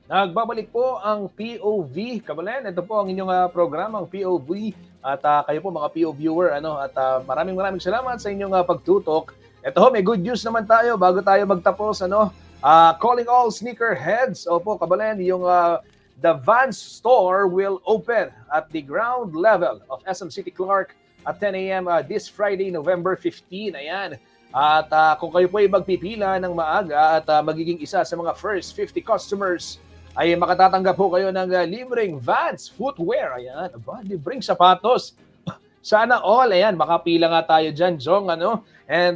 Nagbabalik po ang POV, Kabalen. Ito po ang inyong programang POV at kayo po mga PO viewer at maraming salamat sa inyong pagtutok. Ito ho, may good news naman tayo bago tayo magtapos calling all sneakerheads. Opo, Kabalen, yung the Vans store will open at the ground level of SM City Clark at 10 a.m. This Friday, November 15. Ayan. At kung kayo po ay magpipila ng maaga at magiging isa sa mga first 50 customers, ay makatatanggap po kayo ng libreng Vans footwear. Ayan, libreng sapatos. Sana all, ayan, makapila nga tayo dyan, Jong, And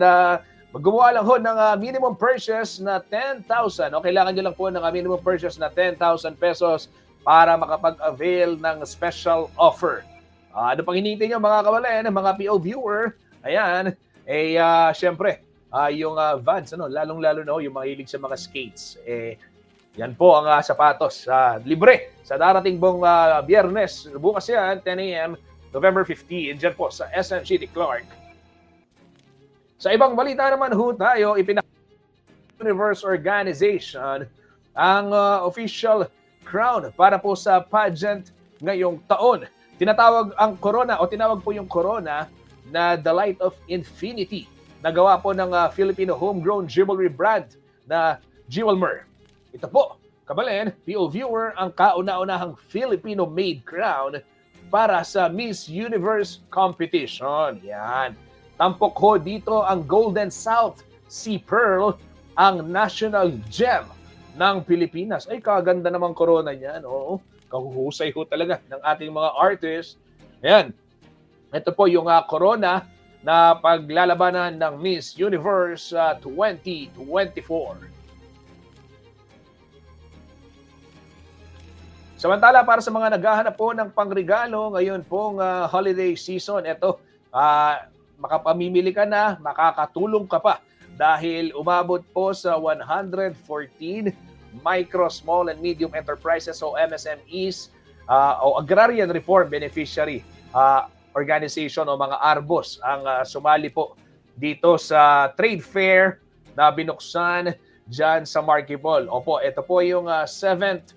maggumawa lang ho ng minimum purchase na 10,000. O, kailangan nyo lang po ng minimum purchase na 10,000 pesos para makapag-avail ng special offer. Ano pang hinihintay nyo mga kabalen, mga PO viewer? Ayan, syempre, yung Vans, lalong-lalo na yung mahilig sa mga skates. Yan po ang sapatos. Libre sa darating pong Biyernes. Bukas yan, 10 a.m., November 15, dyan po sa SM City Clark. Sa ibang balita naman ho tayo, Universe Organization ang official crown para po sa pageant ngayong taon. Tinawag po yung Corona na The Light of Infinity. Nagawa po ng Filipino homegrown jewelry brand na Jewelmer. Ito po, Kabalen, PO viewer, ang kauna-unahang Filipino-made crown para sa Miss Universe competition. Yan. Tampok ho dito ang Golden South Sea Pearl, ang national gem ng Pilipinas. Ay, kaganda namang corona niyan. Oo, kahuhusay ho talaga ng ating mga artists. Yan. Ito po yung corona na paglalabanan ng Miss Universe 2024. Samantala, para sa mga naghahanap po ng pangregalo ngayon pong holiday season, ito, makapamimili ka na, makakatulong ka pa dahil umabot po sa 114 micro, small, and medium enterprises o MSMEs o Agrarian Reform Beneficiary Organization o mga ARBOS ang sumali po dito sa trade fair na binuksan dyan sa Marquipol. Opo, ito po yung 7th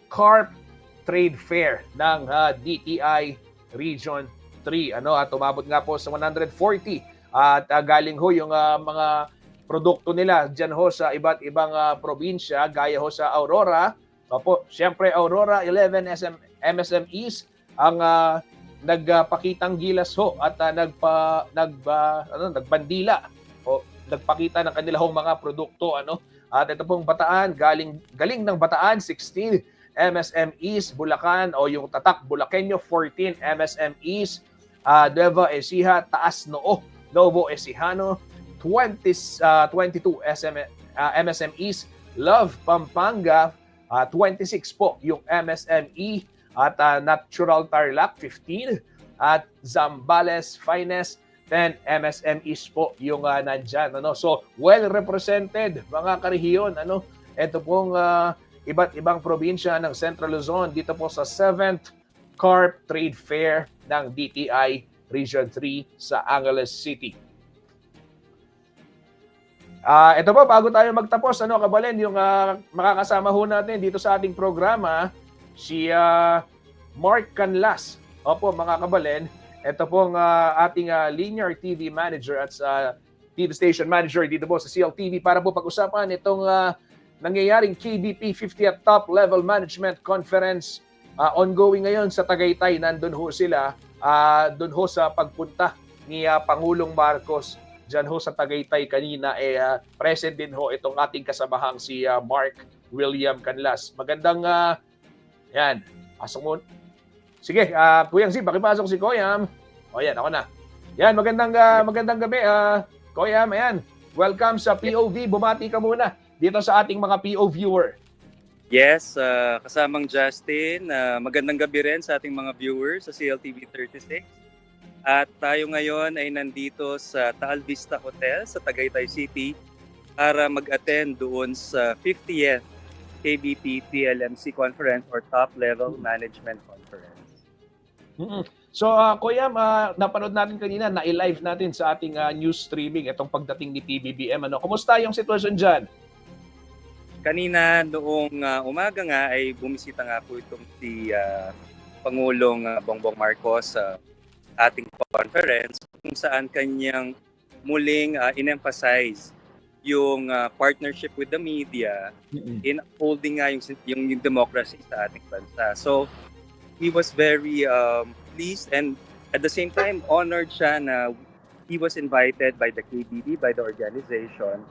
Carp Trade Fair ng DTI Region 3. At umabot nga po sa 140 at galing ho yung mga produkto nila dyan ho sa iba't ibang probinsya gaya ho sa Aurora. Opo, siyempre Aurora 11 MSMEs ang nagpakitang gilas ho at nagbandila o nagpakita ng kanilang mga produkto At ito pong Bataan, galing ng Bataan 16 MSMEs, Bulacan o yung Tatak Bulakenyo 14 MSMEs, Nueva Ecija, Taas Noo, Novo Ecijano 22 MSMEs, Love Pampanga 26 po yung MSME at Natural Tarlac 15 at Zambales Finest 10 MSMEs po yung nandyan. So well represented mga karehiyon. Ito pong iba't ibang probinsya ng Central Luzon dito po sa 7th Carp Trade Fair ng DTI Region 3 sa Angeles City. Ito po, bago tayo magtapos, Kabalen, yung makakasama ho natin dito sa ating programa, si Mark Canlas. Opo, mga Kabalen, ito pong ating linear TV manager at TV station manager dito po sa CLTV para po pag-usapan itong nangyayaring KBP 50th Top Level Management Conference ongoing ngayon sa Tagaytay. Nandun ho sila, dun ho sa pagpunta ni Pangulong Marcos dyan ho sa Tagaytay kanina. Present din ho itong ating kasabahang si Mark William Canlas. Magandang, yan, pasok mo. Sige, Kuyang Z, pakipasok si Koyam. O yan, ako na. Yan, magandang gabi, Koyam. Ayan, welcome sa POV. Bumati ka muna dito sa ating mga PO viewer. Yes, kasamang Justin. Magandang gabi rin sa ating mga viewers sa CLTV 36. At tayo ngayon ay nandito sa Taal Vista Hotel sa Tagaytay City para mag-attend doon sa 50th KBP TLMC Conference or Top Level Management Conference. So, Kuya, napanood natin kanina, na-live natin sa ating news streaming itong pagdating ni PBBM. Kumusta yung sitwasyon dyan? kanina noong umaga nga ay bumisita nga po itong si Pangulong Bongbong Marcos sa ating conference kung saan kanyang muling in-emphasize yung partnership with the media in upholding nga yung democracy sa ating bansa. So he was very pleased and at the same time honored siya na he was invited by the KBB, by the organization,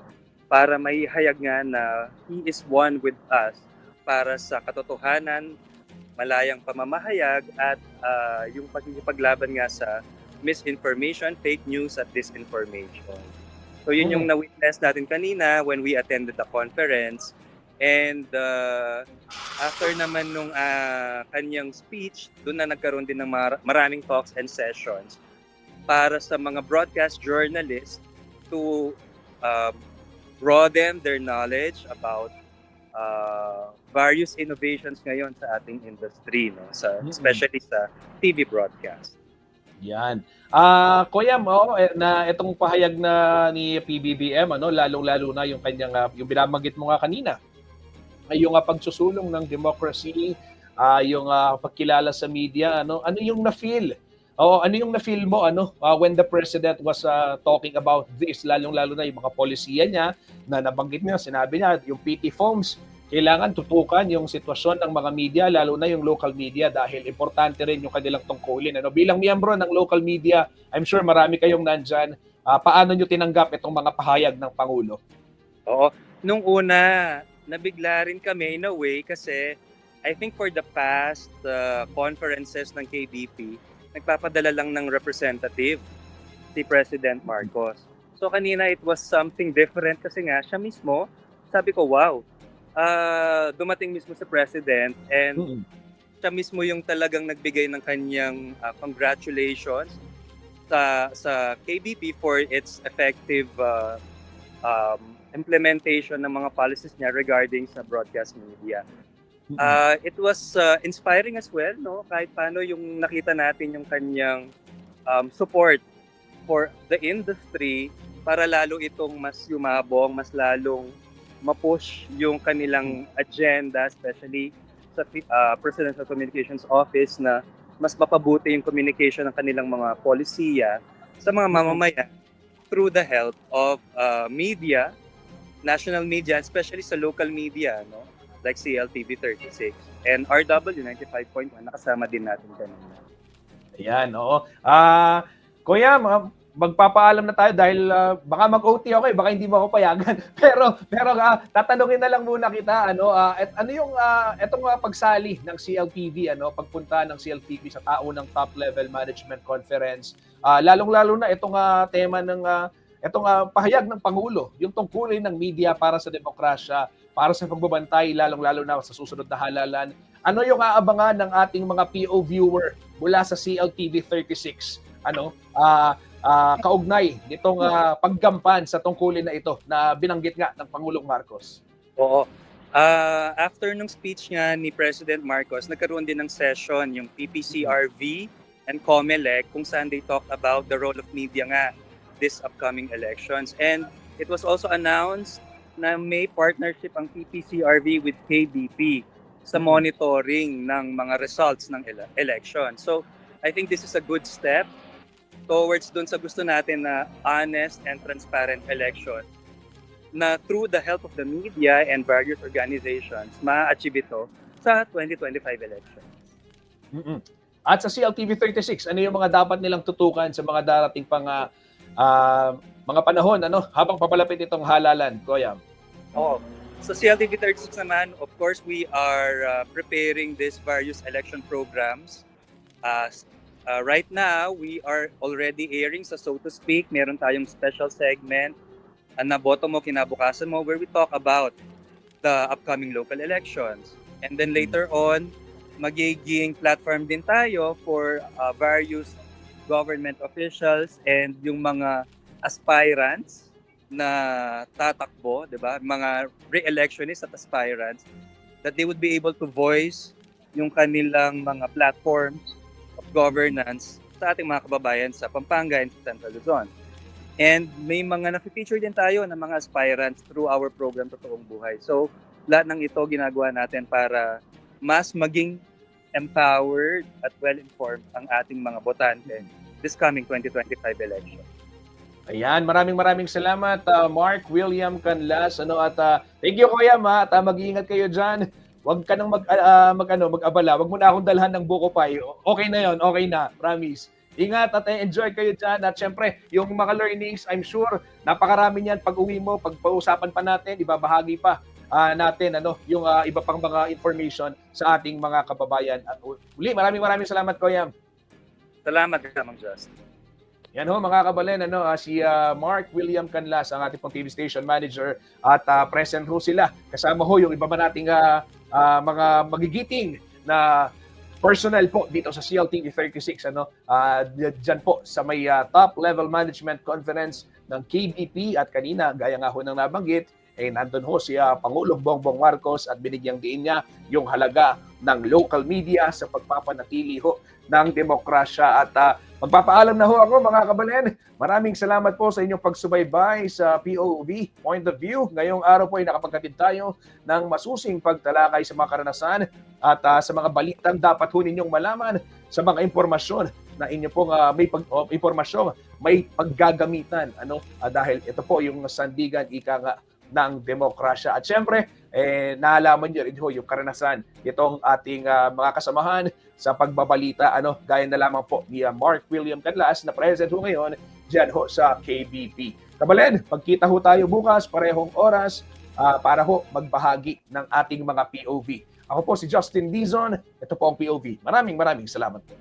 para may hayag nga na he is one with us para sa katotohanan, malayang pamamahayag at yung pagkikipaglaban nga sa misinformation, fake news at disinformation. So yun yung na-witness natin kanina when we attended the conference. And after naman nung kanyang speech, doon na nagkaroon din ng maraming talks and sessions para sa mga broadcast journalists to broaden their knowledge about various innovations ngayon sa ating industry, no? Especially sa TV broadcast. Yan. Kuya, na itong pahayag na ni PBBM, lalong-lalo na yung kanyang yung binabanggit mo nga kanina, ay yung pagsusulong ng democracy, yung pagkilala sa media, ano yung na-feel? Ano yung na-feel mo when the president was talking about this, lalong-lalo na yung mga polisiya niya na nabanggit niya, sinabi niya, yung PT foams, kailangan tutukan yung sitwasyon ng mga media, lalo na yung local media dahil importante rin yung kanilang tungkulin. Bilang miyembro ng local media, I'm sure marami kayong nandyan. Paano nyo tinanggap itong mga pahayag ng Pangulo? Oo. Nung una, nabigla rin kami in a way kasi I think for the past conferences ng KBP, nagpapadala lang ng representative si President Marcos. So kanina it was something different kasi nga siya mismo, sabi ko wow, dumating mismo sa President and siya mismo yung talagang nagbigay ng kanyang congratulations sa KBP for its effective implementation ng mga policies niya regarding sa broadcast media. It was inspiring as well, no? Kahit paano yung nakita natin yung kanyang support for the industry para lalo itong mas yumabong, mas lalong ma-push yung kanilang agenda, especially sa Presidential Communications Office na mas mapabuti yung communication ng kanilang mga polisiya sa mga mamamayan through the help of media, national media, especially sa local media, no? Like CLTV 36 and RW 95.1, nakasama din natin kanina. Ayan, oo. Kuya, magpapaalam na tayo dahil baka mag-OT ako baka hindi mo ako payagan. pero tatanungin na lang muna kita, ano yung etong pagsali ng CLTV, pagpunta ng CLTV sa tao ng Top Level Management Conference, lalong-lalo na itong tema ng itong pahayag ng Pangulo, yung tungkulin ng media para sa demokrasya, para sa pagbabantay, lalong-lalo na sa susunod na halalan. Ano yung aabangan ng ating mga PO viewer mula sa CLTV 36? Kaugnay nitong paggampan sa tungkulin na ito na binanggit nga ng Pangulong Marcos? Oo. After nung speech nga ni President Marcos, nagkaroon din ng session yung PPCRV and COMELEC kung saan they talked about the role of media nga this upcoming elections. And it was also announced na may partnership ang PPCRV with KBP sa monitoring ng mga results ng election. So, I think this is a good step towards dun sa gusto natin na honest and transparent election na through the help of the media and various organizations, ma-achieve ito sa 2025 election. At sa CLTV 36, ano yung mga dapat nilang tutukan sa mga darating pang mga panahon habang papalapit itong halalan, Kuya? So CLTV 36 naman, of course, we are preparing these various election programs. Right now, we are already airing sa So to Speak. Meron tayong special segment na Boto Mo, Kinabukasan Mo, where we talk about the upcoming local elections. And then later on, magiging platform din tayo for various government officials and yung mga aspirants na tatakbo, 'di ba? Mga re-electionists at aspirants, that they would be able to voice yung kanilang mga platforms of governance sa ating mga kababayan sa Pampanga and Central Luzon. And may mga na-feature din tayo ng mga aspirants through our program Totoong Buhay. So, lahat ng ito ginagawa natin para mas maging empowered at well-informed ang ating mga botante this coming 2025 election. Ayan, maraming salamat Mark William Canlas thank you Kuya at mag-iingat kayo diyan. Huwag ka nang mag-abala. Huwag mo na akong dalhan ng buko pie. Okay na 'yon, okay na, promise. Ingat at enjoy kayo diyan at syempre, yung mga learnings, I'm sure napakarami niyan pag-uwi mo, pag-pausapan pa natin, ibabahagi pa natin yung iba pang mga information sa ating mga kababayan. At uli, maraming salamat Kuya. Salamat Kamang Justin. Yan ho mga kabalen, si Mark William Canlas, ang ating pong TV station manager at present ho sila. Kasama ho yung iba ba nating mga magigiting na personnel po dito sa CLTV 36. Dyan po sa may top level management conference ng KBP at kanina, gaya nga ho ng nabanggit, nandun ho si Pangulong Bongbong Marcos at binigyang diin niya yung halaga ng local media sa pagpapanatili ho ng demokrasya at magpapaalam na ho ako mga kabalen. Maraming salamat po sa inyong pagsubaybay sa POV, Point of View. Ngayong araw po ay nakapagkatid tayo ng masusing pagtalakay sa mga karanasan at sa mga balitang dapat ho ninyong malaman, sa mga impormasyon na inyo pong impormasyon may paggagamitan dahil ito po yung sandigan ika nga ng demokrasya. At syempre, naalaman niyo rin ho yung karanasan itong ating mga kasamahan sa pagbabalita, gaya na lamang po ni Mark William Canlas na present ho ngayon dyan ho sa KBP. Kabalen, pagkita ho tayo bukas, parehong oras, para ho magbahagi ng ating mga POV. Ako po si Justin Dizon, ito po ang POV. Maraming salamat po.